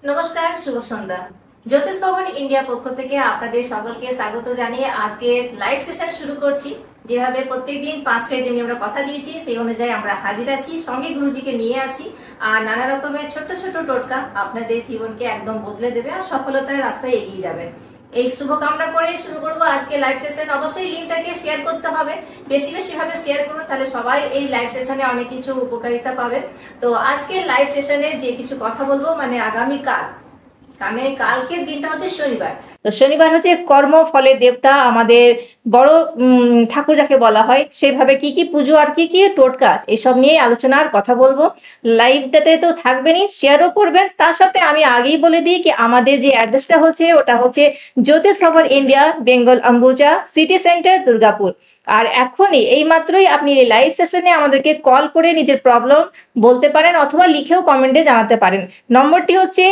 নমস্কার, শুভ সন্ধ্যা। জ্যোতিষ ভবন ইন্ডিয়া পক্ষ থেকে আপনাদের সকলকে স্বাগত জানিয়ে আজকে লাইভ সেশন শুরু করছি। যেভাবে প্রত্যেকদিন 5টায় যেমনি আমরা কথা দিয়েছি সেই অনুযায়ী আমরা হাজির আছি, সঙ্গে গুরুজিকে নিয়ে আছি। আর নানা রকমের ছোট ছোট টোটকা আপনাদের জীবনকে একদম বদলে দেবে আর সফলতার রাস্তায় এগিয়ে যাবে। এই শুভকামনা করে শুরু করবো আজকে লাইভ সেশন। অবশ্যই লিঙ্কটাকে শেয়ার করতে হবে, বেশি বেশি ভাবে শেয়ার করুন, তাহলে সবাই এই লাইভ সেশনে অনেক কিছু উপকারিতা পাবে। তো আজকে লাইভ সেশনে যে কিছু কথা বলবো, মানে আগামীকাল কালকের দিনটা হচ্ছে শনিবার। তো শনিবার হচ্ছে কর্ম ফলের দেবতা, আমাদের বড় ঠাকুর যাকে বলা হয়। সেভাবে কি কি পুজো আর কি কি টোটকা এসব নিয়ে আলোচনার কথা বলবো। লাইভটাতে তো থাকবেনই, শেয়ারও করবেন। তার সাথে আমি আগেই বলে দিই কি আমাদের যে অ্যাড্রেসটা হচ্ছে ওটা হচ্ছে Jyotish Bhavan India, Bengal Ambuja, city centre, Durgapur. আর এখনই এই মাত্রই আপনি এই লাইভ সেশনে আমাদেরকে কল করে নিজের প্রবলেম বলতে পারেন অথবা লিখেও কমেন্টে জানাতে পারেন। নম্বরটি হচ্ছে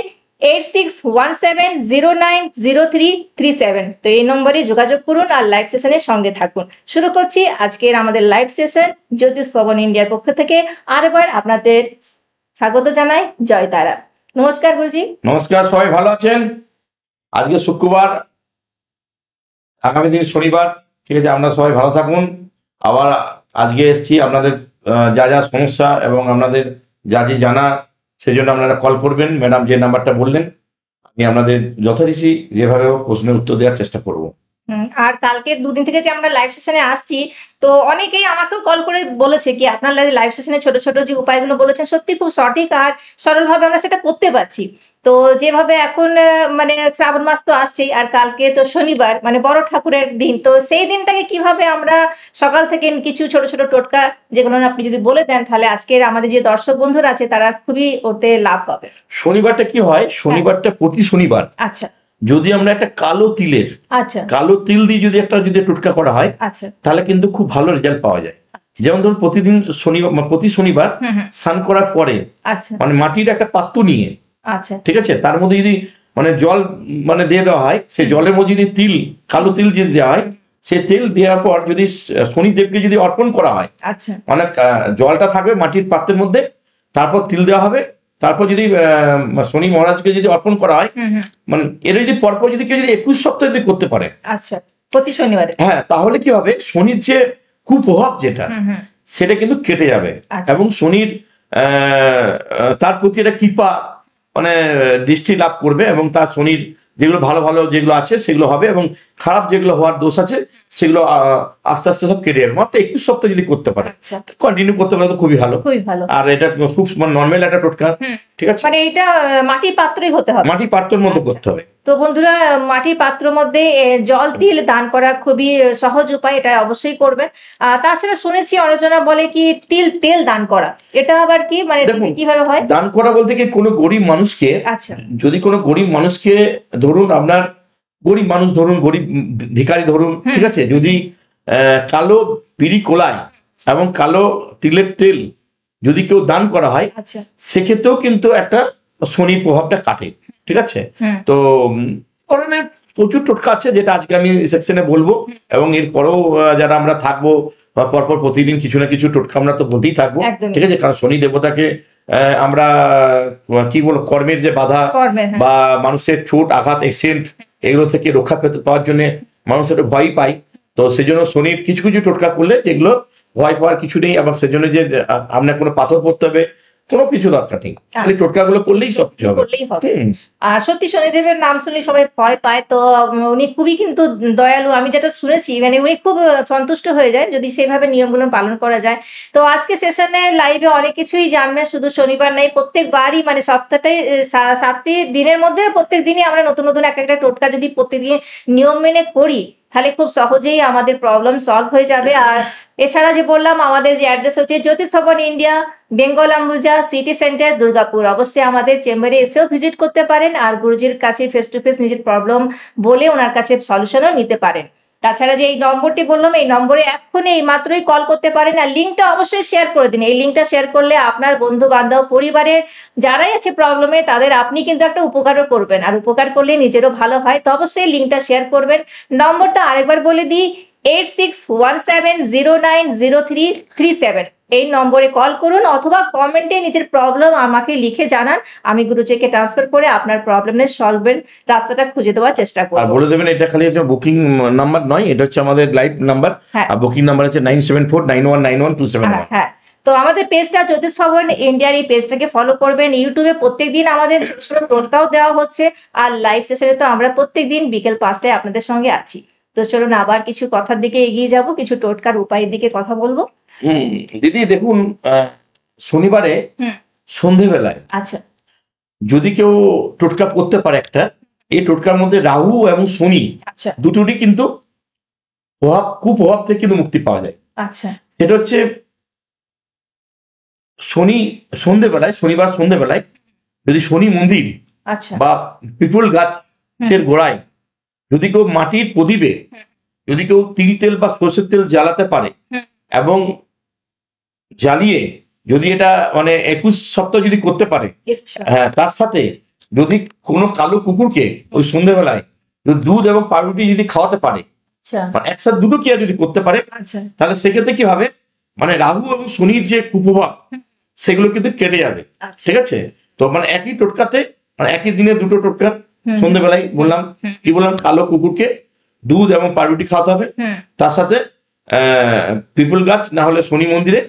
8617090337। তো এই নম্বরে যোগাযোগ করুন আর লাইভ সেশনের সঙ্গে থাকুন। শুরু করছি আজকের আমাদের লাইভ সেশন জ্যোতিষ ভবন ইন্ডিয়ার পক্ষ থেকে। আরেকবার আপনাদের স্বাগত জানাই। জয় তারা। নমস্কার গুরুজি। নমস্কার, সবাই ভালো আছেন? আজকে শুক্রবার, আগামী দিন শনিবার, ঠিক আছে? আপনারা সবাই ভালো থাকুন। আবার আজকে এসেছি আপনাদের যা যা সমস্যা এবং আপনাদের যা যা জানা, সেই জন্য আপনারা কল করবেন। ম্যাডাম যে নাম্বারটা বললেন, আমি আপনাদের যথারীতি যেভাবে প্রশ্নের উত্তর দেওয়ার চেষ্টা করব। আর কালকে দুদিন থেকে যে আমরা লাইভ সেশনে আসছি, তো অনেকেই আমাকেও কল করে বলেছে কি আপনার লাইভ সেশনে ছোট ছোট যে উপায়গুলো বলেছেন সত্যি খুব সঠিক আর সরলভাবে আমরা সেটা করতে পারছি। তো যেভাবে এখন মানে শ্রাবণ মাস তো আসছেই, আর কালকে তো শনিবার মানে বড় ঠাকুরের দিন। তো সেই দিনটাকে কিভাবে আমরা সকাল থেকে কিছু ছোট ছোট টোটকা যেগুলো আপনি যদি বলে দেন, তাহলে আজকের আমাদের যে দর্শক বন্ধুরা আছে তারা খুবই ওতে লাভ পাবে। শনিবারটা কি হয়? শনিবারটা প্রতি শনিবার আচ্ছা যদি আমরা একটা কালো তিলের কালো তিল দিয়ে যদি টোটকা করা হয়, তাহলে কিন্তু খুব ভালো রেজাল্ট পাওয়া যায়। যেমন ধরুন প্রতি শনিবার স্নান করার পরে মানে মাটির একটা পাত্র নিয়ে, ঠিক আছে, তার মধ্যে যদি মানে জল মানে দিয়ে দেওয়া হয়, সেই জলের মধ্যে যদি কালো তিল যদি দেওয়া হয়, সেই তেল দেওয়ার পর যদি শনিদেবকে যদি অর্পণ করা হয়, মানে জলটা থাকবে মাটির পাত্রের মধ্যে, তারপর তিল দেওয়া হবে, তারপর যদি শনি মহারাজকে যদি অর্পণ করা হয়, মানে এর যদি পরপর যদি কেউ যদি 21 সপ্তাহ যদি করতে পারে, প্রতি শনিবারে, হ্যাঁ, তাহলে কি হবে, শনির যে কুপ্রভাব যেটা সেটা কিন্তু কেটে যাবে এবং শনির তার প্রতি একটা কৃপা মানে দৃষ্টি লাভ করবে এবং তার শনির যেগুলো ভালো ভালো যেগুলো আছে সেগুলো হবে এবং খারাপ যেগুলো হওয়ার দোষ আছে সেগুলো আস্তে আস্তে সব কেটে যাবে। মাত্র 21 সপ্তাহ যদি করতে পারে, কন্টিনিউ করতে পারে তো খুবই ভালো। আর এটা খুব নর্মাল একটা টোটকা, ঠিক আছে? মানে এটা মাটির পাত্রই হতে হবে, মাটির পাত্রের মধ্যে করতে হবে। তো বন্ধুরা, মাটির পাত্রের মধ্যে জল তিল দান করা খুবই সহজ উপায়, এটা অবশ্যই করবেন। তাছাড়া শুনেছি অনেকজনা বলে কি তেল দান করা, এটা আবার কি মানে কিভাবে হয়? দান করা বলতে কি কোনো গরিব মানুষকে, যদি কোনো গরিব মানুষকে ধরুন, আপনার গরিব মানুষ ধরুন, গরিব ভিখারি ধরুন, ঠিক আছে, যদি কালো বিড়ি কোলাই এবং কালো তিলের তেল যদি কেউ দান করা হয়, সেক্ষেত্রেও কিন্তু একটা শনির প্রভাবটা কাটে, ঠিক আছে? তো ধরনের প্রচুর টোটকা আছে যেটা আজকে আমি সেকশনে বলবো এবং এরপরেও যারা আমরা থাকবো বা পরপর প্রতিদিন কিছু না কিছু টোটকা আমরা তো বলতেই থাকবো, ঠিক আছে? কারণ শনি দেবতাকে আমরা কি বলবো, কর্মের যে বাধা বা মানুষের চোট আঘাত অ্যাক্সিডেন্ট এগুলো থেকে রক্ষা পাওয়ার জন্য মানুষ একটু ভয় পায়। তো সেই জন্য শনির কিছু কিছু টোটকা করলে যেগুলো ভয় পাওয়ার কিছু নেই, আবার সেজন্য যে আপনার কোনো পাথর পড়তে হবে কোনো কিছু দরকার নেই, খালি টোটকাগুলো করলেই সব কিছু হবে। আর সত্যি শনিদেবের নাম শুনলে সবাই ভয় পায়, তো উনি খুবই কিন্তু দয়ালু, আমি যেটা শুনেছি, মানে উনি খুব সন্তুষ্ট হয়ে যায় যদি সেইভাবে নিয়মগুলো পালন করা যায়। তো আজকে সেশনে লাইভে অনেক কিছুই জানবেন, শুধু শনিবার নাই, প্রত্যেকবারই মানে সপ্তাহটাই 7টি দিনের মধ্যে প্রত্যেক দিনই আমরা নতুন নতুন একটা টোটকা যদি প্রত্যেকদিন নিয়ম মেনে করি, তাহলে খুব সহজেই আমাদের প্রবলেম সলভ হয়ে যাবে। আর এছাড়া যে বললাম আমাদের যে অ্যাড্রেস হচ্ছে Jyotish Bhavan India, Bengal Ambuja, city centre, Durgapur. অবশ্যই আমাদের চেম্বারে এসেও ভিজিট করতে পারেন আর গুরুজির কাছে ফেস টু ফেস নিজের প্রবলেম বলে ওনার কাছে সলিউশনও নিতে পারেন। তাছাড়া যে এই নম্বরটি বললাম, এই নম্বরে এক্ষুনি এই মাত্রই কল করতে পারেন আর লিঙ্কটা অবশ্যই শেয়ার করে দিন। এই লিঙ্কটা শেয়ার করলে আপনার বন্ধু বান্ধব পরিবারের যারাই আছে প্রবলেমে তাদের আপনি কিন্তু একটা উপকারও করবেন, আর উপকার করলে নিজেরও ভালো হয়। তো অবশ্যই লিঙ্কটা শেয়ার করবেন। নম্বরটা আরেকবার বলে দিই, 8617090337। এই নম্বরে কল করুন অথবা কমেন্টে নিজের প্রবলেম আমাকে লিখে জানান, আমি গুরুজিকে ট্রান্সফার করে আপনার প্রবলেমের সলভের রাস্তাটা খুঁজে দেওয়ার চেষ্টা করব। আর বলে দেবেন এটা খালি একটা বুকিং নাম্বার নয়, এটা হচ্ছে আমাদের লাইভ নাম্বার। আর বুকিং নাম্বার হচ্ছে 9749119271। হ্যাঁ, তো আমাদের পেজটা জ্যোতিষ ভবন ইন্ডিয়ার এই পেজটাকে ফলো করবেন। ইউটিউবে প্রত্যেকদিন আমাদের টোটকাও দেওয়া হচ্ছে, আর লাইভ সেশনে তো আমরা প্রত্যেকদিন বিকেল 5টায় আপনাদের সঙ্গে আছি। তো চলুন আবার কিছু কথার দিকে এগিয়ে যাব, কিছু টোটকার উপায়ের দিকে কথা বলবো। দিদি দেখুন, শনিবারে সন্ধেবেলায় আচ্ছা যদি কেউ টোটকা করতে পারে একটা, এই টোটকার মধ্যে রাহু এবং শনি দুটোরই কিন্তু কুপ্রভাব থেকে কিন্তু মুক্তি পাওয়া যায়। আচ্ছা, সেটা হচ্ছে শনিবার সন্ধেবেলায় যদি শনি মন্দির বা পিপল গাছের গোড়ায় যদি কেউ মাটির প্রদীপে যদি কেউ তিল তেল বা সর্ষের তেল জ্বালাতে পারে এবং জ্বালিয়ে যদি এটা মানে 21 সপ্তাহ যদি করতে পারে, হ্যাঁ, তার সাথে যদি কোনো কালো কুকুরকে ওই সন্ধ্যেবেলায় দুধ এবং পাউরুটি যদি খাওয়াতে পারে, মানে একসাথে দুটো ক্রিয়া যদি করতে পারে, তাহলে সেক্ষেত্রে কি হবে, মানে রাহু এবং শনির যে কুপ্রভাব সেগুলো কিন্তু কেটে যাবে। ঠিক আছে, তো মানে একই টোটকাতে, মানে একই দিনে দুটো টোটকা। সন্ধ্যেবেলায় বললাম কি বললাম, কালো কুকুরকে দুধ এবং পাউরুটি খাওয়াতে হবে, তার সাথে পিপল গাছ না হলে শনি মন্দিরে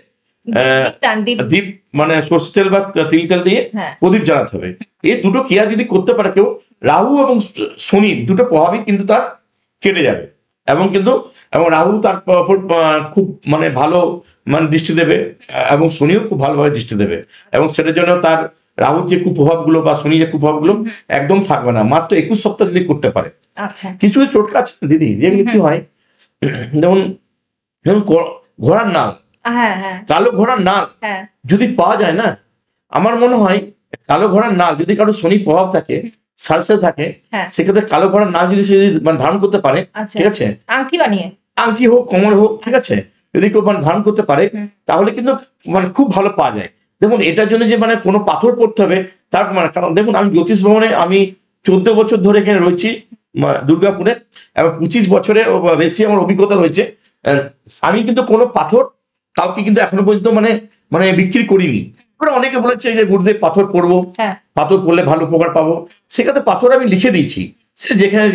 দীপ মানে সর্ষে তেল বা তিল তেল দিয়ে প্রদীপ জ্বালাতে হবে। এই দুটো ক্রিয়া যদি করতে পারে কেউ, রাহু এবং শনির দুটো প্রভাবই কিন্তু তার কেটে যাবে, এবং রাহু তার খুব মানে ভালো মানে দৃষ্টি দেবে এবং শনিও খুব ভালোভাবে দৃষ্টি দেবে, এবং সেটার জন্য তার রাহুর যে কুপ্রভাবগুলো বা শনি যে কুপ্রভাবগুলো একদম থাকবে না। মাত্র 21 সপ্তাহ যদি করতে পারে। কিছু টোটকা আছে দিদি যেগুলো কি হয়, যেমন ঘোড়ার নাল, কালো ঘোড়ার নাল যদি পাওয়া যায় না, আমার মনে হয় কালো ঘোড়ার নাল যদি কারো শনি প্রভাব থাকে, সারসে থাকে, সেক্ষেত্রে কালো ঘোড়ার নাল যদি সে মানে ধারণ করতে পারে, ঠিক আছে, আংটি হোক কোমর হোক, ঠিক আছে, যদি কেউ মানে ধারণ করতে পারে তাহলে কিন্তু মানে খুব ভালো পাওয়া যায়। দেখুন এটার জন্য যে মানে কোনো পাথর পড়তে হবে তার মানে, কারণ দেখুন আমি জ্যোতিষ ভবনে আমি 14 বছর ধরে এখানে রয়েছি দুর্গাপুরে, এবং 25 বছরের বেশি আমার অভিজ্ঞতা রয়েছে। আমি কিন্তু কোনো পাথর কাউকে কিন্তু এখনো পর্যন্ত মানে বিক্রি করিনি। অনেকে বলেছে যে গুরুদেব পাথর পড়বো, পাথর পড়লে ভালো উপকার পাবো, সেক্ষেত্রে পাথর আমি লিখে দিয়েছি, সে যেখানে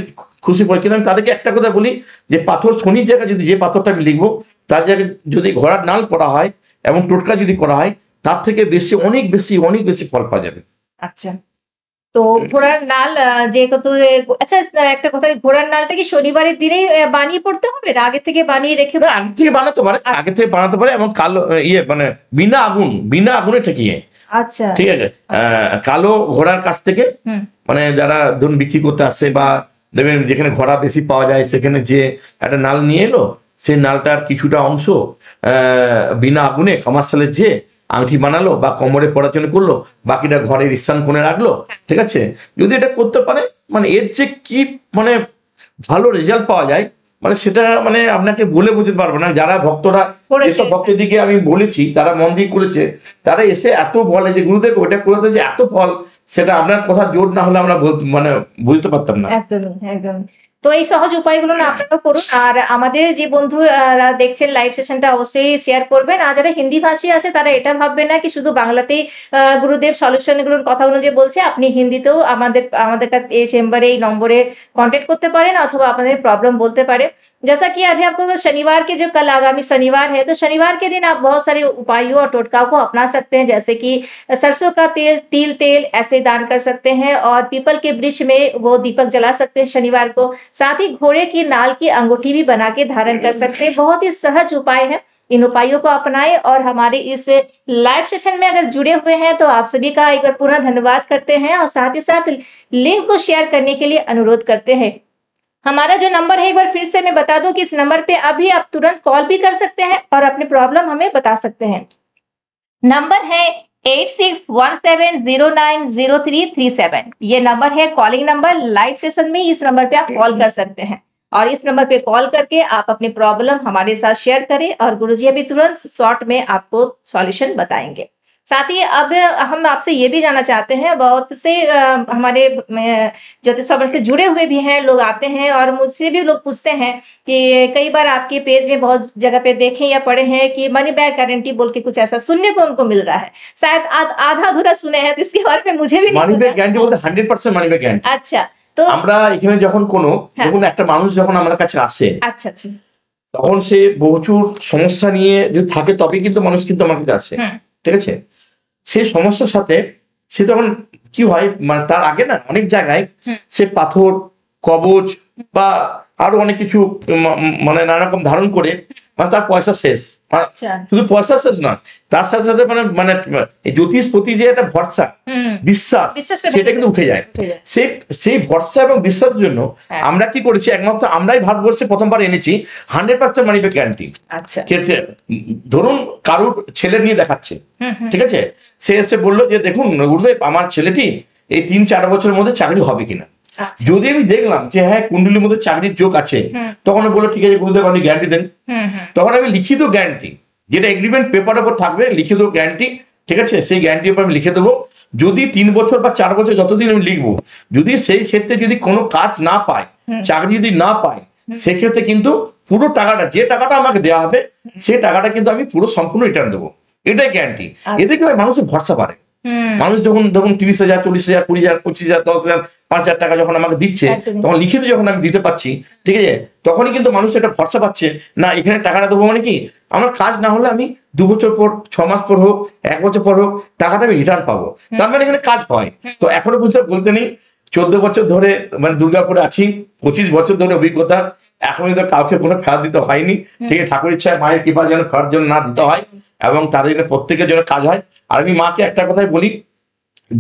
খুশি পড়ে। কিন্তু আমি তাদেরকে একটা কথা বলি যে পাথর শনির জায়গায় যদি যে পাথরটা আমি লিখবো তার জায়গায় যদি ঘোড়ার নাল করা হয় এবং টোটকা যদি করা হয়, তার থেকে বেশি অনেক বেশি ফল পাওয়া যাবে। আচ্ছা, তো ঘোড়ার নাল যেহেতু, আচ্ছা একটা কথা, ঘোড়ার নালটা কি শনিবারের দিনেই বানিয়ে পড়তে হবে, আগে থেকে বানিয়ে রেখে? আগে থেকে বানাতে পারে, এবং কালো মানে বিনা আগুনে ঠেকিয়ে। আচ্ছা, ঠিক আছে, কালো ঘোড়ার কাছ থেকে মানে যারা ধরুন বিক্রি করতে আসে বা দেখবেন যেখানে ঘোড়া বেশি পাওয়া যায় সেখানে যে একটা নাল নিয়ে এলো, সেই নালটার কিছুটা অংশ বিনা আগুনে কমার্শিয়ালের যে আংটি বানালো বা কোমরে পড়ার জন্য করলো, বাকিটা ঘরের স্থান কোণে রাখলো। ঠিক আছে, যদি এটা করতে পারে, মানে এর যে কি মানে ভালো রেজাল্ট পাওয়া যায়, মানে সেটা মানে আপনাকে বলে বুঝতে পারবো না। যারা ভক্তরা, যেসব ভক্তদিকে আমি বলেছি তারা মন দিয়ে করেছে, তারা এসে এত বলে যে গুরুদেব ওইটা করতে যে এত ফল, সেটা আপনার কথা জোর না হলে আমরা মানে বুঝতে পারতাম না। একদম। তো এই সহজ উপায়গুলো না আপনারা করুন, আর আমাদের যে বন্ধুরা দেখছেন লাইভ সেশনটা অবশ্যই শেয়ার করবেন। আর যারা হিন্দি ভাষী আছে তারা এটা ভাববেন না কি শুধু বাংলাতেই গুরুদেব সলিউশনগুলোর কথাগুলো যে বলছে, আপনি হিন্দিতেও আমাদের কাছে এই চেম্বারে এই নম্বরে কন্ট্যাক্ট করতে পারেন অথবা আপনাদের प्रॉब्लम बोलते पारे। जैसा कि अभी आपको शनिवार के जो कल आगामी शनिवार है, तो शनिवार के दिन आप बहुत सारे उपायों और टोटकाओं को अपना सकते हैं, जैसे कि सरसों का तेल, तिल तेल ऐसे दान कर सकते हैं, और पीपल के वृक्ष में वो दीपक जला सकते हैं शनिवार को। साथ ही घोड़े की नाल की अंगूठी भी बना के धारण कर सकते हैं। बहुत ही सहज उपाय है, इन उपायों को अपनाएं। और हमारे इस लाइव सेशन में अगर जुड़े हुए हैं तो आप सभी का एक बार पुनः धन्यवाद करते हैं, और साथ ही साथ लिंक को शेयर करने के लिए अनुरोध करते हैं। हमारा जो नंबर है एक बार फिर से मैं बता दूं कि इस नंबर पे अभी आप तुरंत कॉल भी कर सकते हैं और अपने प्रॉब्लम हमें बता सकते हैं। नंबर है 8617090337। ये नंबर है कॉलिंग नंबर। लाइव सेशन में इस नंबर पे आप कॉल कर सकते हैं, और इस नंबर पे कॉल करके आप अपनी प्रॉब्लम हमारे साथ शेयर करें, और गुरुजी अभी तुरंत शॉर्ट में आपको सॉल्यूशन बताएंगे। साथ ही अब हम आपसे ये भी जानना चाहते हैं, बहुत से हमारे ज्योतिष भवन से जुड़े हुए भी हैं, लोग आते हैं और मुझसे भी लोग पूछते हैं कि कई बार आपके पेज में बहुत जगह पे देखे या पढ़े हैं कि मनी बैक गारंटी बोल के कुछ ऐसा सुनने को उनको मिल रहा है, शायद आधा अधूरा सुने हैं, तो इसके बारे में मुझे भी মানি ব্যাক গ্যারান্টি বলতে 100% মানি ব্যাক গ্যারান্টি। अच्छा, তো আমরা এখানে যখন যখন একটা মানুষ যখন আমার কাছে আসে, আচ্ছা আচ্ছা, তখন সে প্রচুর সমস্যা নিয়ে যদি থাকে তবে কিন্তু মানুষ কিন্তু আমার কাছে আসে, ঠিক আছে। সেই সমস্যার সাথে সে তখন কি হয়, মানে তার আগে না অনেক জায়গায় সে পাথর, কবচ বা আরো অনেক কিছু মানে নানা রকম ধারণ করে, মানে তার পয়সা শেষ। শুধু পয়সা শেষ না, তার সাথে সাথে মানে মানে জ্যোতিষ প্রতি যে একটা ভরসা, বিশ্বাস, সেটা কিন্তু উঠে যায়। সেই ভরসা এবং বিশ্বাসের জন্য আমরা কি করেছি, একমাত্র আমরাই ভারতবর্ষে প্রথমবার এনেছি 100% মানি ব্যাক গ্যারান্টি। ধরুন কারুর ছেলে নিয়ে দেখাচ্ছে, ঠিক আছে, সে এসে বললো যে দেখুন গুরুদেব, আমার ছেলেটি এই 3-4 বছরের মধ্যে চাকরি হবে কিনা। যদি আমি দেখলাম যে হ্যাঁ কুণ্ডলীর মধ্যে চাকরির যোগ আছে, তখন বললো ঠিক আছে গুরুদেব আপনি গ্যারান্টি দেন। তখন আমি লিখিত গ্যারান্টি, যেটা এগ্রিমেন্ট পেপারের উপর থাকবে, লিখিত গ্যারান্টি, ঠিক আছে, সেই গ্যারান্টির উপর আমি লিখে দেবো। যদি 3 বছর বা 4 বছর যতদিন আমি লিখবো, যদি সেই ক্ষেত্রে যদি কোনো কাজ না পায়, চাকরি যদি না পায়, সেক্ষেত্রে কিন্তু পুরো টাকাটা, যে টাকাটা আমাকে দেওয়া হবে, সেই টাকাটা কিন্তু আমি পুরো সম্পূর্ণ রিটার্ন দেবো। এটাই গ্যারান্টি। এতে কি হয়, মানুষের ভরসা বাড়ে। মানুষ যখন 30,000, 40,000, 20,000, 25,000, 10,000, 5,000 টাকা যখন আমাকে দিচ্ছে, তখন লিখিত যখন আমি দিতে পারছি, ঠিক আছে, তখনই কিন্তু মানুষ একটা ভরসা পাচ্ছে, না এখানে টাকাটা দেবো মানে কি, আমার কাজ না হলে আমি 2 বছর পর, 6 মাস পর হোক, 1 বছর পর হোক, টাকাটা আমি রিটার্ন পাবো। তার মানে এখানে কাজ হয়। তো এখনো বলতে নেই, 14 বছর ধরে মানে দুর্গাপুরে আছি, 25 বছর ধরে অভিজ্ঞতা, এখনো তো কাউকে কোনো ফেরত দিতে হয়নি, ঠিক আছে। ঠাকুর ইচ্ছায়, মায়ের কৃপা যেন ফেরত যেন না দিতে হয়, এবং তাদের জন্য প্রত্যেকের জন্য কাজ হয়। আর আমি মাকে একটা কথাই বলি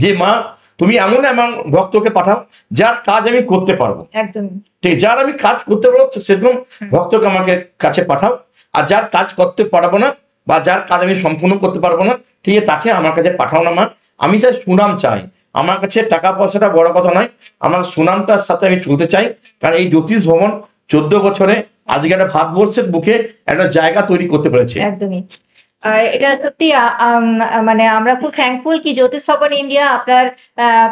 যে মা, তুমি এমন এমন ভক্তকে পাঠাও যার কাজ আমি করতে পারবো, একদম ঠিক, যার আমি কাজ করতে পারবো সেরকম ভক্তকে আমাকে কাছে পাঠাও। আর যার কাজ করতে পারবো না বা যার কাজ আমি সম্পূর্ণ করতে পারবো না, ঠিক আছে, তাকে আমার কাছে পাঠাও না মা। আমি চাই সুনাম চাই, আমার কাছে টাকা পয়সাটা বড় কথা নয়, আমার সুনামটার সাথে আমি চলতে চাই। কারণ এই জ্যোতিষ ভবন 14 বছরে আজকে একটা ভারতবর্ষের বুকে একটা জায়গা তৈরি করতে পেরেছে। একদমই, এটা সত্যি মানে আমরা খুব থ্যাঙ্কফুল কি জ্যোতিষ ভবন ইন্ডিয়া আপনার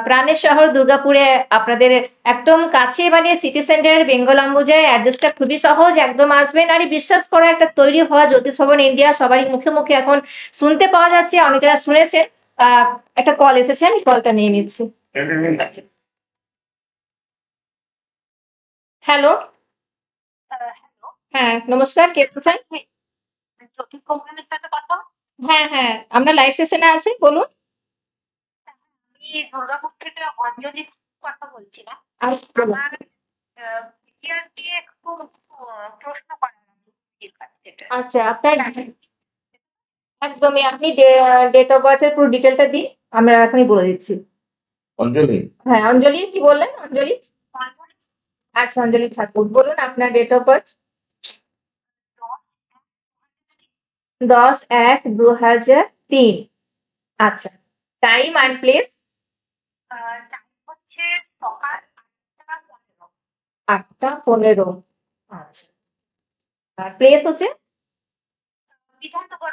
প্রাণের শহর দুর্গাপুরে আপনাদের একদম কাছে, মানে সিটি সেন্টার, বেঙ্গল অম্বুজায়, অ্যাড্রেসটা খুবই সহজ, একদম আসবেন। আর বিশ্বাস করা একটা তৈরি হওয়া জ্যোতিষ ভবন ইন্ডিয়া সবারই মুখে মুখে এখন শুনতে পাওয়া যাচ্ছে, অনেক যারা শুনেছেন। একটা কল এসেছে, আমি কলটা নিয়ে নিচ্ছি। হ্যালো, হ্যাঁ নমস্কার, কে বলছেন? জ্যোতিষ ভবনের সাথে কথা? হ্যাঁ হ্যাঁ, আমরা লাইভ সেশনে আছি, বলুন। আমি দুর্গাপুর থেকে অঞ্জলি কথা বলছিলাম। আমার ইতিহাস দিয়ে একটু প্রশ্ন করার। আচ্ছা, আপনার একদমই, আপনি ডেট অফ বার্থের পুরো ডিটেলটা দিন, আমরা এখনই বলে দিচ্ছি। অঞ্জলি, হ্যাঁ অঞ্জলি, কি বললেন? অঞ্জলি, আচ্ছা অঞ্জলি ঠাকুর, বলুন আপনার ডেট অফ বার্থ। 10-1-2003। আচ্ছা, টাইম অ্যান্ড প্লেস? হচ্ছে সকাল 8:15। আচ্ছা, আর প্লেস হচ্ছে বিধাননগর।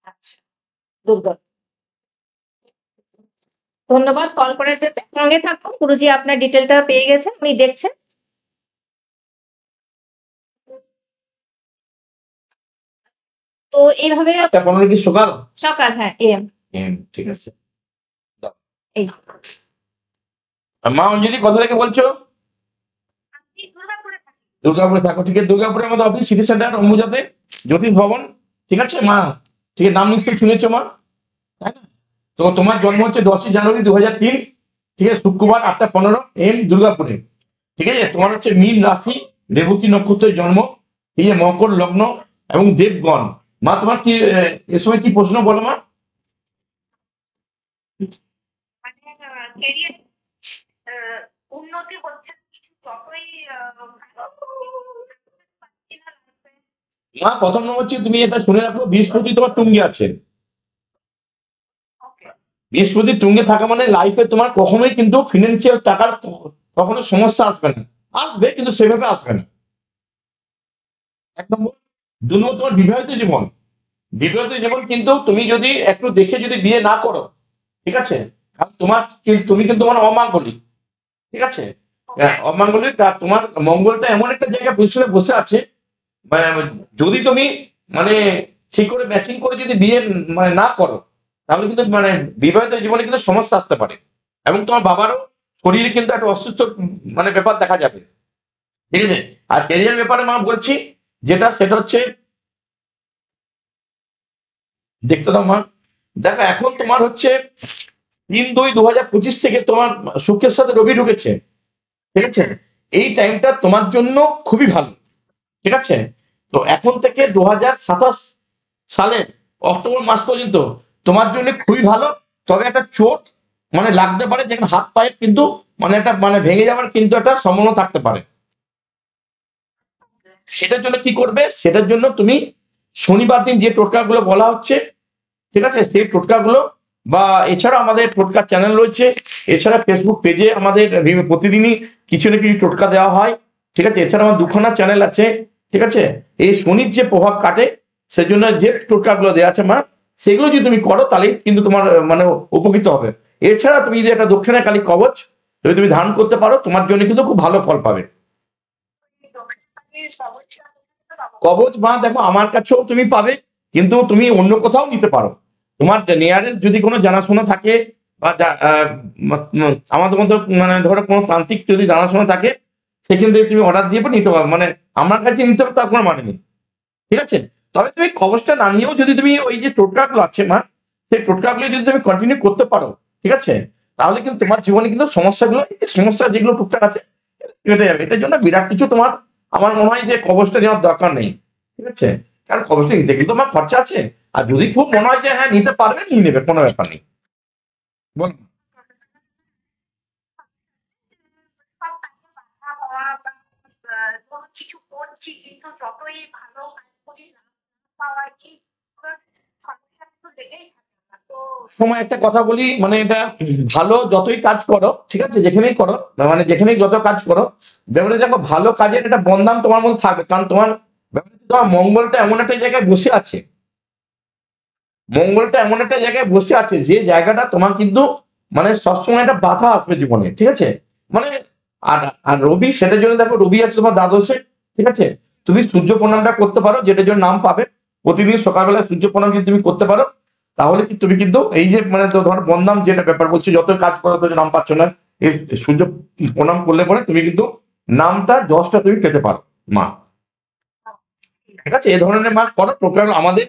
আচ্ছা, দুর্গা। ধন্যবাদ কল করার জন্য। সঙ্গে থাকুন, গুরুজি আপনার ডিটেলটা পেয়ে গেছেন, উনি দেখছেন। তো এইভাবে কি সকাল সকাল, হ্যাঁ এম, ঠিক আছে। এই মা অঞ্জলি কোথা থেকে বলছো? দুর্গাপুরে থাকো, ঠিক আছে। দুর্গাপুরের মধ্যে অফিস, সিটি সেন্টার, অম্বুজাতে জ্যোতিষ ভবন, ঠিক আছে মা, ঠিক আছে। নাম নিশ্চয়ই শুনেছো মা, হ্যাঁ। তো তোমার জন্ম হচ্ছে 10ই জানুয়ারি 2003, ঠিক আছে, শুক্রবার 8:15 AM দুর্গাপুরে, ঠিক আছে। তোমার হচ্ছে মীন রাশি, রেবতী নক্ষত্রের জন্ম, ঠিক আছে, মকর লগ্ন এবং দেবগণ। মা তোমার কি এ সময় কি প্রশ্ন বলো মা? উন্নতি হচ্ছে মা, প্রথম নম্বর হচ্ছে তুমি এটা শুনে রাখো, বৃহস্পতি তোমার তুঙ্গে আছে। বৃহস্পতি তুঙ্গে থাকা মানে লাইফে তোমার কখনোই কিন্তু ফিনান্সিয়াল টাকার কখনো সমস্যা আসবে না, আসবে কিন্তু সেভাবে আসবে না। 1 নম্বর। 2 নম্বর, তোমার বিবাহিত জীবন, বিবাহিত জীবন কিন্তু তুমি যদি একটু দেখে যদি বিয়ে না করো, ঠিক আছে, কারণ তুমি কিন্তু তোমার অমাঙ্গলিক, ঠিক আছে, অমাঙ্গলিক, আর তোমার মঙ্গলটা এমন একটা জায়গায় পজিশনে বসে আছে, মানে যদি তুমি মানে ঠিক করে ম্যাচিং করে যদি বিয়ে মানে না করো, তাহলে কিন্তু মানে বিবাহিত জীবনে কিন্তু সমস্যা আসতে পারে, এবং তোমার বাবারও শরীরে কিন্তু একটা অসুস্থ মানে ব্যাপার দেখা যাবে, ঠিক আছে। আর ক্যারিয়ার ব্যাপারে মা বলছি যেটা, সেটা হচ্ছে দেখতে দাও মা, দেখো এখন তোমার হচ্ছে 3-2-2025 থেকে তোমার শুক্রের সাথে রবি ঢুকেছে, ঠিক আছে। এই টাইমটা তোমার জন্য খুবই ভালো, ঠিক আছে। তো এখন থেকে 2027 সালের অক্টোবর মাস পর্যন্ত তোমার জন্য খুবই ভালো। তবে একটা চোট মানে লাগতে পারে, যেখানে হাত পায়ে কিন্তু মানে একটা মানে ভেঙে যাওয়ার কিন্তু একটা সম্ভাবনা থাকতে পারে। সেটার জন্য কি করবে, সেটার জন্য তুমি শনিবার দিন যে টোটকাগুলো বলা হচ্ছে, ঠিক আছে, সেই টোটকাগুলো, বা এছাড়া আমাদের টোটকা চ্যানেল রয়েছে, এছাড়া ফেসবুক পেজে আমাদের প্রতিদিনই কিছু না কিছু টোটকা দেওয়া হয়, ঠিক আছে। এছাড়া আমার দুখানা চ্যানেল আছে, ঠিক আছে। এই শনির যে প্রভাব কাটে সেজন্য যে টোটকাগুলো দেওয়া আছে মা, সেগুলো যদি তুমি করো তাহলে কিন্তু তোমার মানে উপকৃত হবে। এছাড়া তুমি যদি একটা দক্ষিণাকালী কবচ যদি তুমি ধারণ করতে পারো, তোমার জন্য কিন্তু খুব ভালো ফল পাবে। কবচ মা দেখো আমার কাছেও তুমি পাবে, কিন্তু তুমি অন্য কোথাও নিতে পারো। তোমার নিয়ারেস্ট যদি কোনো জানাশোনা থাকে, বা আমাদের মতো মানে ধরো কোনো তান্ত্রিক যদি জানাশোনা থাকে, সেখান থেকে তুমি অর্ডার দিয়ে নিতে পারো, মানে আমার কাছে নিতে হবে তার কোনো মানে নেই, ঠিক আছে। তবে তুমি কবচটা না নিয়েও যদি তুমি ওই যে টোটকাগুলো আছে মা, সেই টোটকাগুলো যদি তুমি কন্টিনিউ করতে পারো, ঠিক আছে, তাহলে কিন্তু তোমার জীবনে কিন্তু সমস্যা যেগুলো টুকটাক আছে কেটে যাবে। এটার জন্য বিরাট কিছু তোমার আমার মনে হয় যে কবচটা নেওয়ার দরকার নেই, ঠিক আছে। কারণ কবচটা নিতে কিন্তু আমার খরচা আছে, আর যদি খুব মনে হয় যে হ্যাঁ নিতে পারবে, নিয়ে নেবে, কোনো ব্যাপার নেই। বল। কিছু করছি কিন্তু যতই ভালো কাজ করি না পাওয়ার কি সমস্যা তো লেগেই থাকে। তো সময় একটা কথা বলি, মানে এটা ভালো যতই কাজ করো, ঠিক আছে, যেখানেই করো, মানে যেখানেই যত কাজ করো, ব্যাপারে দেখো ভালো কাজের একটা বদনাম তোমার মধ্যে থাকবে, কারণ তোমার মঙ্গলটা এমন একটা জায়গায় বসে আছে, মঙ্গলটা এমন একটা জায়গায় বসে আছে যে জায়গাটা তোমার কিন্তু মানে সবসময় একটা বাধা আসবে জীবনে, ঠিক আছে। মানে আর আর রবি, সেটার জন্য দেখো রবি আছে তোমার দ্বাদশে, ঠিক আছে। তুমি সূর্য প্রণামটা করতে পারো, যেটার জন্য নাম পাবে। প্রতিদিন সকালবেলা সূর্য প্রণাম যদি তুমি করতে পারো, তাহলে কি তুমি কিন্তু এই যে মানে তো ধর বদনাম যেটা ব্যাপার বলছি, যত কাজ করো তো নাম পাচ্ছ না, এই সূর্য প্রণাম করলে পরে তুমি কিন্তু নামটা যশটা তুমি পেতে পারো মা, ঠিক আছে। এই ধরনের মা করো টোটাল আমাদের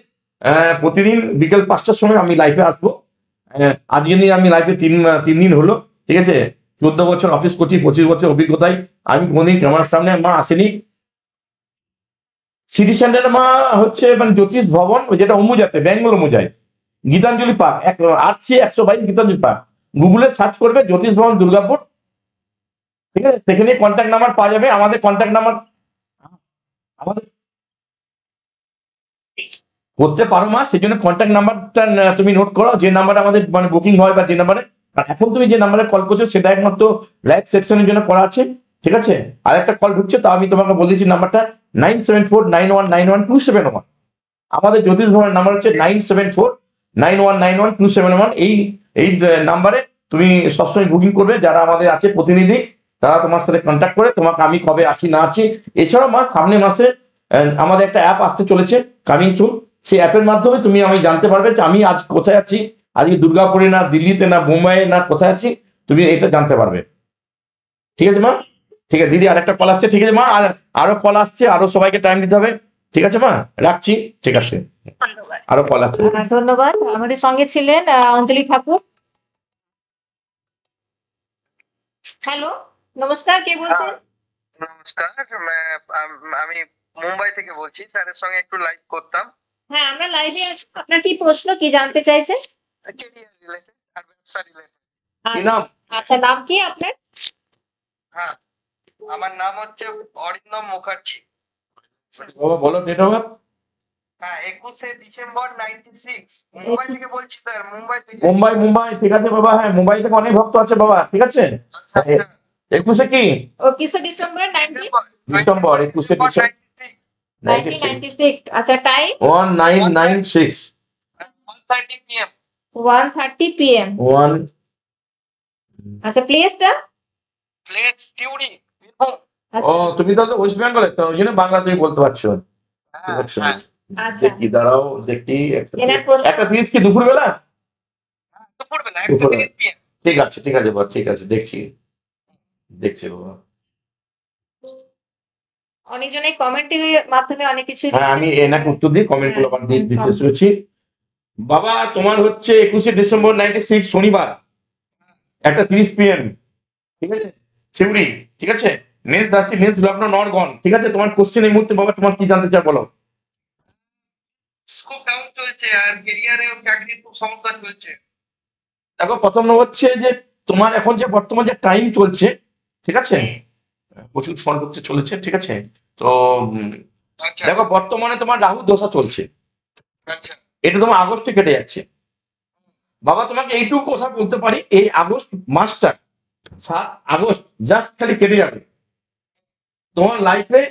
প্রতিদিন বিকেল 5টার সময় আমি লাইভে আসবো। আজকে নিয়ে আমি লাইভে 3 দিন হলো, ঠিক আছে। 14 বছর অফিস করছি, 25 বছর অভিজ্ঞতায় আমি কোনদিন ক্যামেরার সামনে মা আসেনি। সিটি সেন্টারে মা হচ্ছে মানে জ্যোতিষ ভবন, যেটা অমুজাতে, ব্যাঙ্গালোর অমুজায়, গীতাঞ্জলি পার্ক, 122 গীতাঞ্জলি পার্ক, গুগলে সার্চ করবে জ্যোতিষ ভবন দুর্গাপুর, ঠিক আছে। সেখানে কন্ট্যাক্ট নাম্বার পাওয়া যাবে, আমাদের কন্ট্যাক্ট নাম্বার আমাদের করতে পারো মা, সেই জন্য কন্ট্যাক্ট নাম্বারটা তুমি নোট করো, যে নাম্বারে আমাদের মানে বুকিং হয়, বা যে নাম্বারে এখন তুমি যে নাম্বারে কল করছো সেটা একমাত্র লাইভ সেকশনের জন্য করা আছে, ঠিক আছে। আর একটা কল ঢুকছে, তা আমি তোমাকে বলে দিচ্ছি নাম্বারটা 9749191271। আমাদের জ্যোতিষ ভবনের নাম্বার হচ্ছে 9749191271। এই নাম্বারে তুমি সবসময় বুকিং করবে, যারা আমাদের আছে প্রতিনিধি, তারা তোমার সাথে কন্ট্যাক্ট করে তোমাকে আমি কবে আছি না আছি। এছাড়াও সামনে মাসে আমাদের একটা অ্যাপ আসতে চলেছে, কামিং সুন। সেই অ্যাপের মাধ্যমে আমি জানতে পারবে যে আমি আজ কোথায় আছি, আজকে দুর্গাপুরে না দিল্লিতে না বোম্বাইয়ে না কোথায় আছি, তুমি এটা জানতে পারবে, ঠিক আছে মা। ঠিক আছে দিদি, আরেকটা কল আসছে, ঠিক আছে মা, আরো কল আসছে, আরো সবাইকে টাইম দিতে হবে, ঠিক আছে মা, রাখছি, ঠিক আছে। আরো কল আসছে। ধন্যবাদ। আমাদের সঙ্গে ছিলেন অঞ্জলি ঠাকুর। হ্যালো, নমস্কার, কে বলছেন? নমস্কার, আমি মুম্বাই থেকে বলছি, স্যারের সঙ্গে একটু লাইভ করতাম। হ্যাঁ, আমরা লাইভে আছি। আপনার কি প্রশ্ন, কি জানতে চাইছেন? কেরিয়ার রিলেটেড আর ব্যবসা রিলেটেড। কি নাম? আচ্ছা, নাম কি আপনার? হ্যাঁ, আমার নাম হচ্ছে অরিন্দম মুখার্জি। বাবা বলো ডেট অফ বার্থ। হ্যাঁ, 21শে ডিসেম্বর 96। মুম্বাই থেকে বলছি স্যার, মুম্বাই থেকে। মুম্বাই, ঠিক আছে বাবা, হ্যাঁ মুম্বাই থেকে অনেক ভক্ত আছে বাবা, ঠিক আছে। 21শে কি? ও 21 ডিসেম্বর 19 ডিসেম্বর 21শে ডিসেম্বর। 1996। আচ্ছা, টাইম 1996 1:30 PM 1:30 PM। 1 আচ্ছা, প্লেসটা? প্লেস টিউরি বীরভূম। ও আচ্ছা তুমি তাহলে ওয়েস্ট বেঙ্গলের, তো ওই জন্য বাংলা তুমি বলতে পারছো। হ্যাঁ আচ্ছা হ্যাঁ আচ্ছা। দেখি, দাঁড়াও দেখি এনার প্রশ্ন? একটা পিস কি দুপুরবেলা? দুপুরবেলা দুপুরবেলা। 1:30 PM। ঠিক আছে ঠিক আছে বাবা, ঠিক আছে, দেখছি দেখছি বাবা। অনেকজনের কমেন্টের মাধ্যমে অনেক কিছু হ্যাঁ আমি এনাকে উত্তর দিয়ে কমেন্ট গুলো আবার হ্যাঁ, দিতে শুরু। বাবা তোমার হচ্ছে 21শে ডিসেম্বর 96 শনিবার 1:30 PM, ঠিক আছে, সিউড়ি, ঠিক আছে। মেষ রাশি, মেষ লগ্ন, নরগণ, ঠিক আছে। তোমার কোশ্চেন এই মুহূর্তে বাবা তোমার কি জানতে চাও বলো। খুব ডাউন চলছে আর ক্যারিয়ারে চাকরি খুব সমস্যা চলছে। দেখো প্রথম হচ্ছে যে তোমার এখন যে বর্তমান যে টাইম চলছে, ঠিক আছে, প্রচুর ফোন করতে চলেছে, ঠিক আছে। তো আচ্ছা দেখো বর্তমানে তোমার রাহু দশা চলছে, আচ্ছা এটা তোমার আগস্টে কেটে যাচ্ছে। বাবা তোমাকে এইটুকু কথা বলতে পারি, এই আগস্ট মাসটা 7 আগস্ট জাস্ট খালি কেটে যাবে। তোমার লাইফে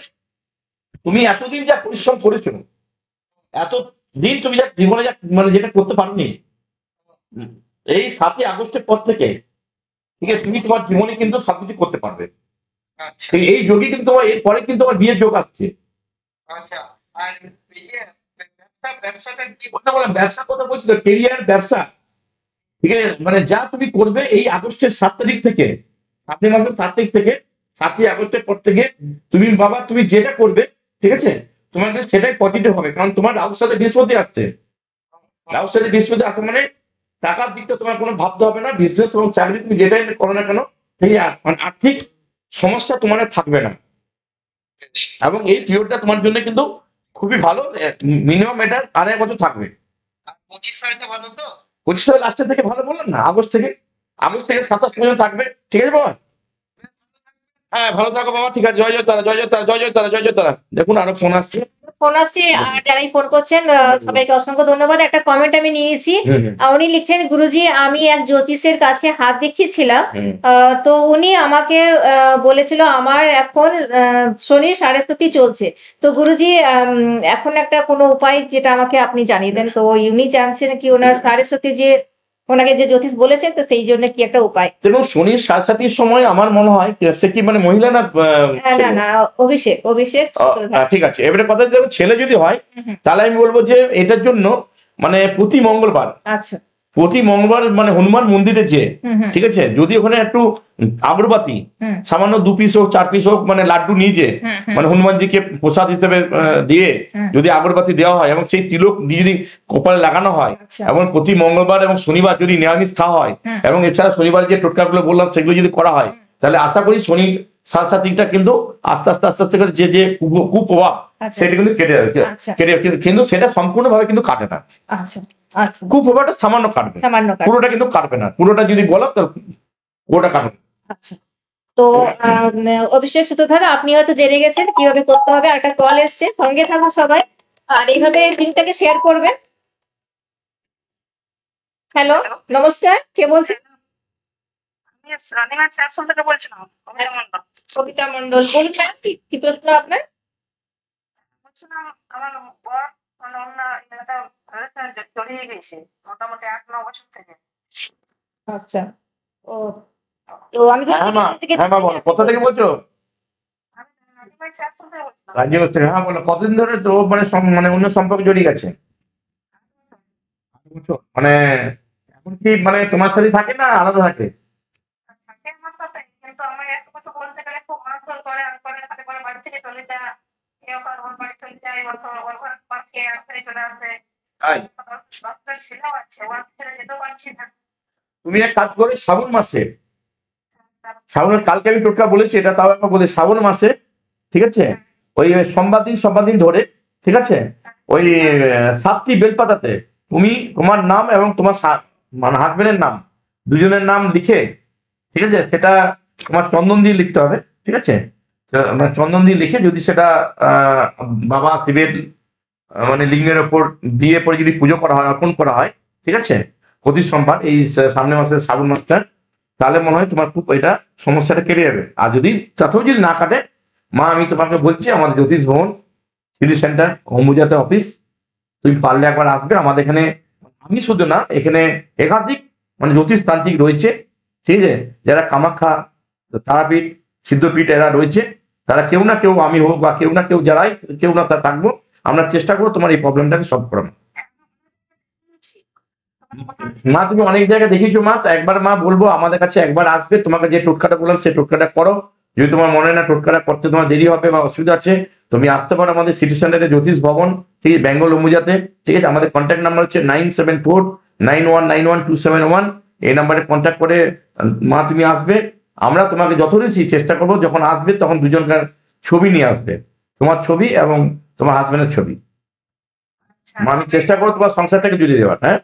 তুমি এতদিন যা পরিশ্রম করেছো, এতদিন তুমি যা জীবনে যা মানে যেটা করতে পারোনি, এই 7ই আগস্টের পর থেকে, ঠিক আছে, তুমি তোমার জীবনে কিন্তু সবকিছু করতে পারবে। আচ্ছা এই যোগই কিন্তু তোমার এরপরে কিন্তু তোমার বিয়ের যোগ আসছে। আচ্ছা। আর ইয়ে ব্যবসাটা কি? ওটা বললাম ব্যবসার কথা বলছি তো, কেরিয়ার ব্যবসা, ঠিক আছে। মানে যা তুমি করবে এই আগস্টের 7 তারিখ থেকে, 7 মাসের 7 তারিখ থেকে 7ই আগস্টের পর থেকে তুমি বাবা তুমি যেটা করবে, ঠিক আছে, তোমার কাছে সেটাই পজিটিভ হবে। কারণ তোমার রাহুর সাথে বৃহস্পতি আসছে, রাহুর সাথে বৃহস্পতি আসে মানে টাকার দিকটা তোমার কোনো ভাবতে হবে না। বিজনেস এবং চাকরি তুমি যেটাই করো না কেন, ঠিক আছে, মানে আর্থিক সমস্যা তোমার আর থাকবে না। এবং এই পিরিয়ডটা তোমার জন্য কিন্তু খুবই ভালো, মিনিমাম এটা 2.5 বছর থাকবে। আর 25 সালটা ভালো তো? 25 সালের লাস্টের থেকে ভালো বললাম না, আগস্ট থেকে 27 পর্যন্ত থাকবে, ঠিক আছে বাবা। হ্যাঁ ভালো থাকো বাবা, ঠিক আছে। জয় জয় তারা, জয় জয় তারা, জয় জয় তারা, জয় জয় তারা। দেখুন আরো ফোন আসছে। ফোন আসছে, আর যারাই ফোন করছেন সবাইকে অসংখ্য ধন্যবাদ। একটা কমেন্ট আমি নিয়েছি। উনি লিখছেন, গুরুজি আমি এক জ্যোতিষের কাছে হাত দেখিয়েছিলাম, তো উনি আমাকে বলেছিল আমার এখন শনির সাড়েসাতি চলছে। তো গুরুজি এখন একটা কোনো উপায় যেটা আমাকে আপনি জানিয়ে দেন। তো উনি জানছেন কি ওনার সাড়েসাতি যে ওনাকে যে জ্যোতিষ বলেছেন, তো সেই জন্য কি একটা উপায়। দেখুন শনির সাড়ে সময় আমার মনে হয় সে কি মানে মহিলা না না না, অভিষেক অভিষেক সূত্রধার। ঠিক আছে। এবারে কথা দেখো ছেলে যদি হয় তাহলে আমি বলবো যে এটার জন্য মানে প্রতি মঙ্গলবার, আচ্ছা প্রতি মঙ্গলবার মানে হনুমান মন্দিরে যে, ঠিক আছে, যদি ওখানে একটু আগরবাতি সামান্য 2 পিস হোক 4 পিস হোক মানে লাড্ডু নিয়ে যে মানে হনুমানজিকে প্রসাদ হিসেবে দিয়ে যদি আগরবাতি দেওয়া হয় এবং সেই তিলক যদি কপালে লাগানো হয়, এবং প্রতি মঙ্গলবার এবং শনিবার যদি নিরামিষ খাওয়া হয়, এবং এছাড়া শনিবার যে টোটকাগুলো বললাম সেগুলো যদি করা হয়, তাহলে আশা করি শনি সাড়ে কিন্তু আস্তে আস্তে আস্তে আস্তে করে যে কুপ্রভাব সেটা কিন্তু কেটে যাবে, কেটে কিন্তু সেটা সম্পূর্ণভাবে কিন্তু কাটে না। আচ্ছা আচ্ছা, কুপ্রভাবটা সামান্য কাটবে, পুরোটা কিন্তু কাটবে না। পুরোটা যদি বলো তো পুরোটা কাটবে। আচ্ছা, তো অভিষেক সূত্রধার আপনি হয়তো জেনে গেছেন কিভাবে করতে হবে। একটা কল এসছে, সঙ্গে থাকুন সবাই আর এইভাবে লিঙ্কটাকে শেয়ার করবেন। হ্যালো নমস্কার, কে বলছেন? আমি রানীগঞ্জ স্যামসুং থেকে বলছিলাম, কবিতা মণ্ডল। কবিতা মণ্ডল, বলুন কি প্রশ্ন আপনার? বলছিলাম আমার বর মানে অন্য এলাকাতে জড়িয়ে গেছে মোটামুটি 8-9 বছর থেকে। আচ্ছা, ও তো আমি হ্যাঁ মা বলো, কোথা থেকে বলছো? আমি রানীগঞ্জ স্যামসুং থেকে বলছিলাম। রাজি হচ্ছে, হ্যাঁ বলো। কতদিন ধরে তো মানে মানে অন্য সম্পর্কে জড়িয়ে গেছে? মানে এখন কি মানে তোমার সাথে থাকে না আলাদা থাকে? থাকে আমার সাথে, কিন্তু আমি একটা কথা বলতে গেলে খুব মারধর করে, আমি করে তাকে বলে বাড়ি থেকে চলে যা, কেউ কার ওর বাড়ি চলে যায়, ওর ঘর পার্কে আসতে চলে আসে। ডক্টর ছেলেও আছে, ওর ছেড়ে যেতেও পারছি না। তুমি এক কাজ করে শ্রাবণ মাসে, শ্রাবণের কালকে আমি টোটকা বলেছি, এটা তাও একবার বলে শ্রাবণ মাসে, ঠিক আছে, ওই সোমবার দিন ধরে, ঠিক আছে, ওই 7টি বেলপাতাতে তুমি তোমার নাম এবং তোমার মানে হাজবেন্ডের নাম দুজনের নাম লিখে, ঠিক আছে, সেটা তোমার চন্দন দিয়ে লিখতে হবে, ঠিক আছে। মানে চন্দন দিয়ে লিখে যদি সেটা বাবা শিবের মানে লিঙ্গের ওপর দিয়ে পরে যদি পুজো করা হয়, অর্পণ করা হয়, ঠিক আছে, প্রতি সোমবার এই সামনের মাসের শ্রাবণ মাসটা, তাহলে মনে হয় তোমার খুব এটা সমস্যাটা কেটে যাবে। আর যদি তাতেও যদি না কাটে, মা আমি তোমাকে বলছি আমাদের জ্যোতিষ ভবন সিটি সেন্টার অম্বুজাতে অফিস। তুমি পারলে একবার আসবে আমাদের এখানে। আমি শুধু না, এখানে একাধিক মানে জ্যোতিষতান্ত্রিক রয়েছে, ঠিক আছে, যারা কামাখ্যা, তারাপীঠ, সিদ্ধপীঠ এরা রয়েছে, তারা কেউ না কেউ, আমি হোক বা কেউ না কেউ, যারাই কেউ না তা থাকবো, আমরা চেষ্টা করবো তোমার এই প্রবলেমটাকে সলভ করানো। মা তুমি অনেক জায়গায় দেখিয়েছো মা, তো একবার মা বলবো আমাদের কাছে একবার আসবে, তোমাকে যে টোটকাটা বললাম সেই টোটকাটা করো। যদি তোমার মনে হয় না টোটকাটা করতে তোমার দেরি হবে বা অসুবিধা আছে, তুমি আসতে পারো আমাদের সিটি সেন্টারে জ্যোতিষ ভবন, ঠিক আছে, বেঙ্গল অম্বুজাতে, ঠিক আছে। আমাদের কন্ট্যাক্ট নাম্বার হচ্ছে 9749191271। এই নাম্বারে কন্ট্যাক্ট করে মা তুমি আসবে। আমরা তোমাকে যথারীতি চেষ্টা করবো, যখন আসবে তখন দুজনকার ছবি নিয়ে আসবে, তোমার ছবি এবং তোমার হাজবেন্ডের ছবি। মা আমি চেষ্টা করবো তোমার সংসারটাকে জুড়ে দেওয়ার। হ্যাঁ,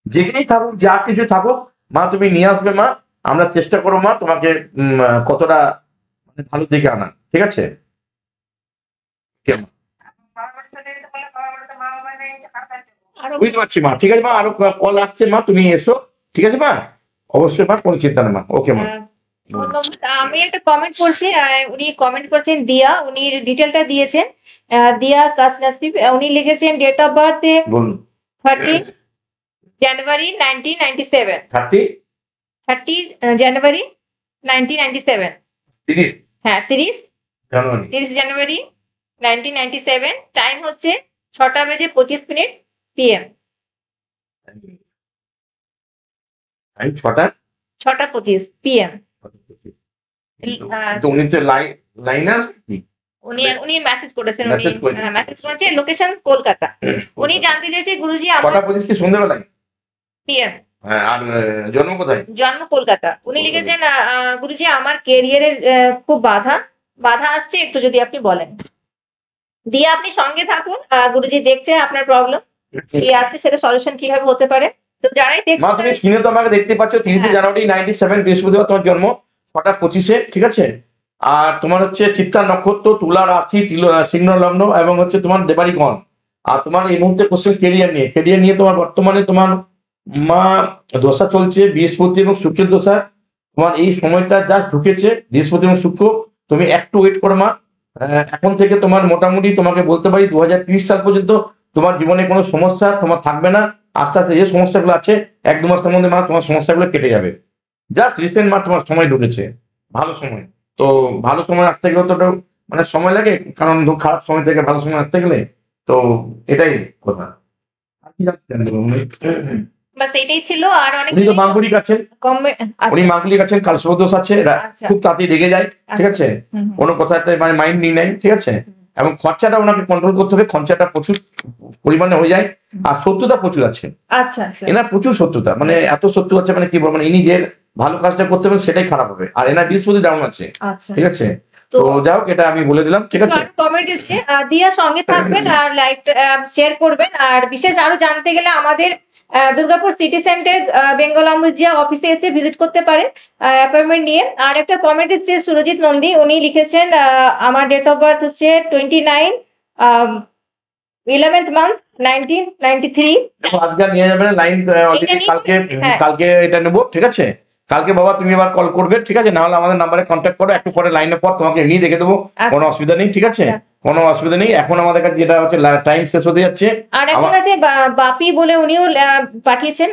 যেখানেই থাকুক, যা কিছু থাকুক, মা তুমি নিয়ে আসবে মা। আমরা চেষ্টা করবো মা তোমাকে কতটা মানে ভালো দিকে আনা, ঠিক আছে। বুঝতে পারছি মা, ঠিক আছে মা, আরো কল আসছে মা, তুমি এসো, ঠিক আছে মা, অবশ্যই মা, কোনো চিন্তা নেই মা। ওকে মা। আমি একটা কমেন্ট করছি, উনি কমেন্ট করছেন দিয়া, উনি ডিটেলটা দিয়েছেন, দিয়া কাসনাসিব, উনি লিখেছেন ডেট অফ বার্থ বলুন। 30 জানুয়ারি 1997। 30 জানুয়ারি 1997। 30 হ্যাঁ, 30 জানুয়ারি জানুয়ারি 1997। টাইম হচ্ছে 6:25 PM। আমি 6:25 PM। উনি তো লাইন আসবে। উনি মেসেজ করেছেন, Message উনি করেছেন। মেসেজ করেছেন, লোকেশন কলকাতা। উনি জানতে চাইছে গুরুজি আমার 6:25 কি সন্ধ্যাবেলায়? PM। হ্যাঁ, আর জন্ম কোথায়? জন্ম কলকাতা। উনি লিখেছেন গুরুজি আমার ক্যারিয়ারের খুব বাধা আসছে, একটু যদি আপনি বলেন। দিয়ে আপনি সঙ্গে থাকুন, গুরুজি দেখছে আপনার প্রবলেম কি আছে, সেটা সলিউশন কিভাবে হতে পারে। তো যারাই মা তুমি দেখছেন, স্ক্রিনে তো আমাকে দেখতে পাচ্ছ, 30 জানুয়ারি 97 বৃহস্পতিবার তোমার জন্ম, 6:25, ঠিক আছে। আর তোমার হচ্ছে চিত্তা নক্ষত্র, তুলা রাশি, সিংহ লগ্ন, এবং হচ্ছে তোমার দেবাড়িগণ। আর তোমার এই মুহূর্তে কোশ্চেন কেরিয়ার নিয়ে তোমার বর্তমানে তোমার মা দশা চলছে, বৃহস্পতি এবং শুক্রের দশা। তোমার এই সময়টা যা ঢুকেছে বৃহস্পতি এবং শুক্র, তুমি একটু ওয়েট করো মা। এখন থেকে তোমার মোটামুটি তোমাকে বলতে পারি 2030 সাল পর্যন্ত তোমার জীবনে কোনো সমস্যা তোমার থাকবে না। আস্তে আস্তে যে সমস্যাগুলো আছে 1-2 মাসের মধ্যে মা তোমার সমস্যাগুলো কেটে যাবে। জাস্ট রিসেন্ট মা তোমার সময় ঢুকেছে, ভালো সময়। তো ভালো সময় আসতে গেলে তো মানে সময় লাগে, কারণ খারাপ সময় থেকে ভালো সময় আসতে গেলে, তো এটাই কথা। আর কি জানতেন? বাস এটাই ছিল। আর অনেক উনি তো মাঙ্গলিক আছেন, উনি মাঙ্গলিক আছেন, কালসর্পদোষ আছে, খুব তাড়াতাড়ি রেগে যায়, ঠিক আছে, কোনো কথাতে মানে মাইন্ড নিয়ে নেয়, ঠিক আছে। এবং খরচাটা ওনাকে কন্ট্রোল করতে হবে, খরচাটা প্রচুর পরিমাণে হয়ে যায়। আর শত্রুতা প্রচুর আছে, আচ্ছা আচ্ছা, এনার প্রচুর শত্রুতা, মানে এত শত্রু আছে, মানে কি বলবো, মানে ইনি যে ভালো কাজটা করতে পারেন সেটাই খারাপ হবে। আর এনার বৃহস্পতি ডাউন আছে, ঠিক আছে। তো যাই হোক, এটা আমি বলে দিলাম, ঠিক আছে। কমেন্ট এসেছে, দিয়া সঙ্গে থাকবেন আর লাইক শেয়ার করবেন। আর বিশেষ আরো জানতে গেলে আমাদের দুর্গাপুর সিটি সেন্টার বেঙ্গল অম্বুজা অফিসে এসে ভিজিট করতে পারেন অ্যাপয়েন্টমেন্ট নিয়ে। আর একটা কমেন্ট এসেছে সুরজিৎ নন্দী, উনি লিখেছেন আমার ডেট অফ বার্থ হচ্ছে 29 11th month 1993। আজকে নিয়ে যাবেন লাইন, কালকে এটা নেবো, ঠিক আছে। কালকে বাবা তুমি আবার কল করবে, ঠিক আছে, না হলে আমাদের নাম্বারে কন্ট্যাক্ট করো, একটু পরে লাইনের পর তোমাকে এমনি দেখে দেবো, কোনো অসুবিধা নেই, ঠিক আছে, কোনো অসুবিধা নেই। এখন আমাদের কাছে যেটা হচ্ছে টাইম শেষ হতে যাচ্ছে। আর এখন আছে বাপি বলে, উনিও পাঠিয়েছেন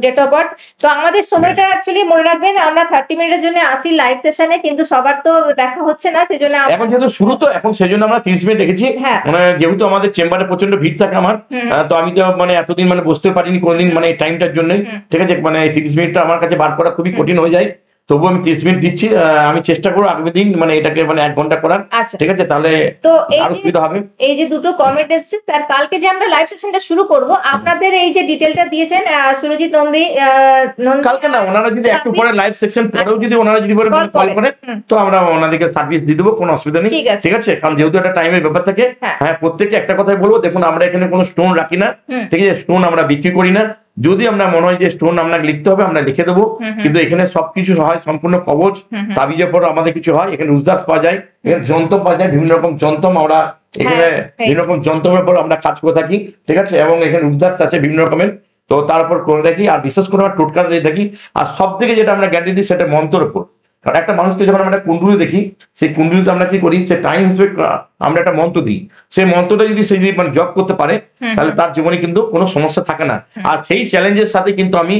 ডেট অফ বার্থ। তো আমাদের সময়টা অ্যাকচুয়ালি মনে রাখবেন, আমরা 30 মিনিটের জন্য আছি লাইভ সেশনে, কিন্তু সবার তো দেখা হচ্ছে না, সেজন্য এখন যেহেতু শুরু, তো এখন সেজন্য আমরা 30 মিনিট রেখেছি। মানে যেহেতু আমাদের চেম্বারে প্রচন্ড ভিড় থাকে আমার, তো আমি তো মানে এতদিন মানে বসতে পারিনি কোনোদিন, মানে এই টাইমটার জন্যই, ঠিক আছে। মানে 30 মিনিটটা আমার কাছে বার করা খুবই কঠিন হয়ে যায়, তবু আমি 30 মিনিট দিচ্ছি। আমি চেষ্টা করবো আগামী দিন মানে এটাকে মানে 1 ঘন্টা করার, ঠিক আছে, তাহলে আরো সুবিধা হবে। এই যে দুটো কমেন্ট এসেছে, তার কালকে যে আমরা লাইভ সেশনটা শুরু করব, আপনাদের এই যে ডিটেলটা দিয়েছেন সুরজিৎ নন্দী, কালকে না, ওনারা যদি একটু পরে লাইভ সেকশন পরেও যদি ওনারা যদি কল করে, তো আমরা ওনাদেরকে সার্ভিস দিয়ে দেবো, কোনো অসুবিধা নেই, ঠিক আছে। কারণ যেহেতু একটা টাইমের ব্যাপার থাকে। হ্যাঁ, প্রত্যেককে একটা কথাই বলবো, দেখুন আমরা এখানে কোনো স্টোন রাখি না, ঠিক আছে, স্টোন আমরা বিক্রি করি না। যদি আমরা মনে হয় যে স্টোন আপনাকে লিখতে হবে, আমরা লিখে দেবো, কিন্তু এখানে সবকিছু হয় সম্পূর্ণ কবচ, তাবিজের পর আমাদের কিছু হয়, এখানে রুদ্রাক্ষ পাওয়া যায়, এখানে যন্ত্র পাওয়া যায়, বিভিন্ন রকম যন্ত্র, আমরা এখানে বিভিন্ন রকম যন্ত্রের পর আমরা কাজ করে থাকি, ঠিক আছে। এবং এখানে রুদ্রাক্ষ আছে বিভিন্ন রকমের, তো তারপর করে থাকি। আর বিশেষ করে আমরা টোটকা দিয়ে থাকি। আর সব থেকে যেটা আমরা গ্যারান্টি দিই সেটা মন্ত্রের উপর, কারণ একটা মানুষকে যখন আমরা কুণ্ডলী দেখি, সেই কুণ্ডলীতে আমরা কি করি, সে টাইম হিসেবে আমরা একটা মন্ত্র দিই, সেই মন্ত্রটা যদি সে যদি মানে জপ করতে পারে তাহলে তার জীবনে কিন্তু কোনো সমস্যা থাকে না। আর সেই চ্যালেঞ্জের সাথে কিন্তু আমি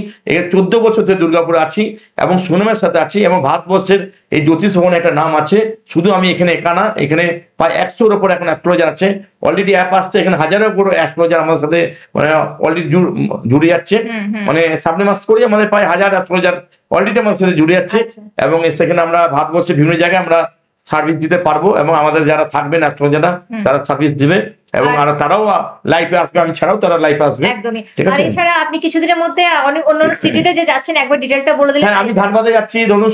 14 বছর ধরে দুর্গাপুরে আছি এবং সুনামের সাথে আছি, এবং ভারতবর্ষের এই জ্যোতিষ ভবনে একটা নাম আছে। শুধু আমি এখানে একা না, এখানে প্রায় 100-এর উপর এখন অ্যাস্ট্রোলজার আছে, অলরেডি অ্যাপ আসছে, এখানে 1000-এর উপর অ্যাস্ট্রোলজার আমার সাথে মানে অলরেডি জুড়ে যাচ্ছে, মানে সামনে মাস করে আমাদের প্রায় 1000 অ্যাস্ট্রোলজার অলরেডি আমার সাথে জুড়ে যাচ্ছে। এবং সেখানে আমরা ভারতবর্ষের বিভিন্ন জায়গায় আমরা সার্ভিস দিতে পারবো, এবং আমাদের যারা থাকবেন অ্যাস্ট্রোলজাররা তারা সার্ভিস দিবে, এবং তারাও লাইফে আসবে, আমি ছাড়াও তারা লাইফে আসবে। ঠিক আছে। এছাড়া আপনি কিছুদিনের মধ্যে অনেক অন্য সিটিতে যে যাচ্ছেন একবার ডিটেইলটা বলে দিলেন। হ্যাঁ, আমি ধানবাদে যাচ্ছি, ধরুন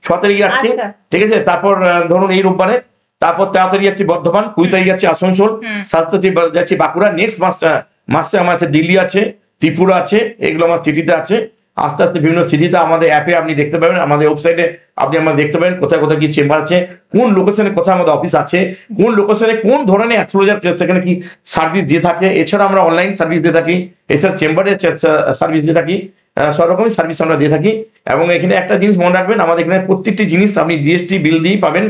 6 তারিখে যাচ্ছি, ঠিক আছে। তারপর ধরুন এই রোববারে, তারপর 13 তারিখ যাচ্ছি বর্ধমান, 20 তারিখ যাচ্ছি আসানসোল, 7 তারিখ যাচ্ছি বাঁকুড়া। নেক্সট মাসে আমার আছে দিল্লি আছে, ত্রিপুরা আছে, এগুলো আমার সিটিতে আছে। আস্তে আস্তে বিভিন্ন সিটিতে আমাদের অ্যাপে আপনি দেখতে পাবেন, আমাদের ওয়েবসাইটে আপনি আমাদের দেখতে পাবেন কোথায় কোথায় কি চেম্বার আছে, কোন লোকেশনে কোথায় আমাদের অফিস আছে, কোন লোকেশনে কোন ধরনের অ্যাস্ট্রোলজার সেখানে কি সার্ভিস দিয়ে থাকে। এছাড়া আমরা অনলাইন সার্ভিস দিয়ে থাকি, এছাড়া চেম্বারে সার্ভিস দিয়ে থাকি, সব রকমের সার্ভিস আমরা দিয়ে থাকি। এবং এখানে একটা জিনিস মনে রাখবেন, আমাদের এখানে প্রত্যেকটি জিনিস আপনি জিএসটি বিল দিয়েই পাবেন,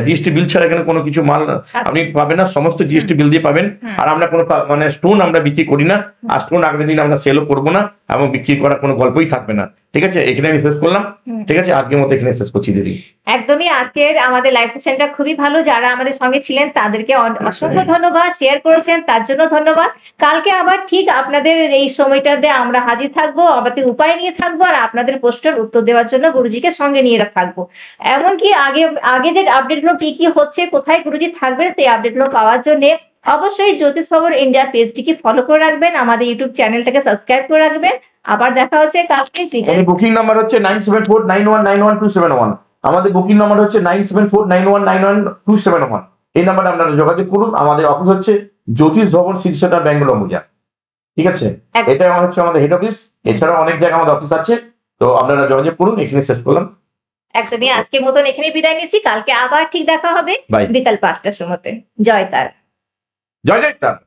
জিএসটি বিল ছাড়া এখানে কোনো কিছু মাল আপনি পাবেন না, সমস্ত জিএসটি বিল দিয়ে পাবেন। আর আমরা কোনো মানে স্টোন আমরা বিক্রি করি না, আর স্টোন আগামী দিন আমরা সেলও করবো না, এবং বিক্রি করার কোনো গল্পই থাকবে না। ঠিক আছে, এখানে আমি শেষ করলাম। ঠিক আছে, আজকের মতো এখানে শেষ করছি দিদি। একদমই, আজকের আমাদের লাইভ সেশনটা খুবই ভালো। যারা আমাদের সঙ্গে ছিলেন তাদেরকে অসংখ্য ধন্যবাদ, শেয়ার করেছেন তার জন্য ধন্যবাদ। কালকে আবার ঠিক আপনাদের এই সময়টাতে আমরা হাজির থাকবো, আমাদের উপায় নিয়ে থাকবো, আর আপনাদের প্রশ্নের উত্তর দেওয়ার জন্য গুরুজিকে সঙ্গে নিয়ে থাকবো। এমনকি আগে যে আপডেটগুলো কি হচ্ছে, কোথায় গুরুজি থাকবেন, সেই আপডেটগুলো পাওয়ার জন্য অবশ্যই জ্যোতিষ খবর ইন্ডিয়া পেজটিকে ফলো করে রাখবেন, আমাদের ইউটিউব চ্যানেলটাকে সাবস্ক্রাইব করে রাখবেন। আবার দেখা হচ্ছে কালকে। বুকিং নাম্বার হচ্ছে 9749191271। আমাদের বুকিং নাম্বার হচ্ছে 9749191271। এই নাম্বারে আপনারা যোগাযোগ করুন। আমাদের অফিস হচ্ছে জ্যোতিষ ভবন সিটি সেন্টার, ব্যাঙ্গালোর মোজা। ঠিক আছে, এটা হচ্ছে আমাদের হেড অফিস। এছাড়াও অনেক জায়গায় আমাদের অফিস আছে, তো আপনারা যোগাযোগ করুন। এখানে শেষ করলাম। একদমই, আজকের মতন এখানেই বিদায় নিচ্ছি। কালকে আবার ঠিক দেখা হবে বিকাল 5টার সময়। জয় তারা। জয় জয় তারা।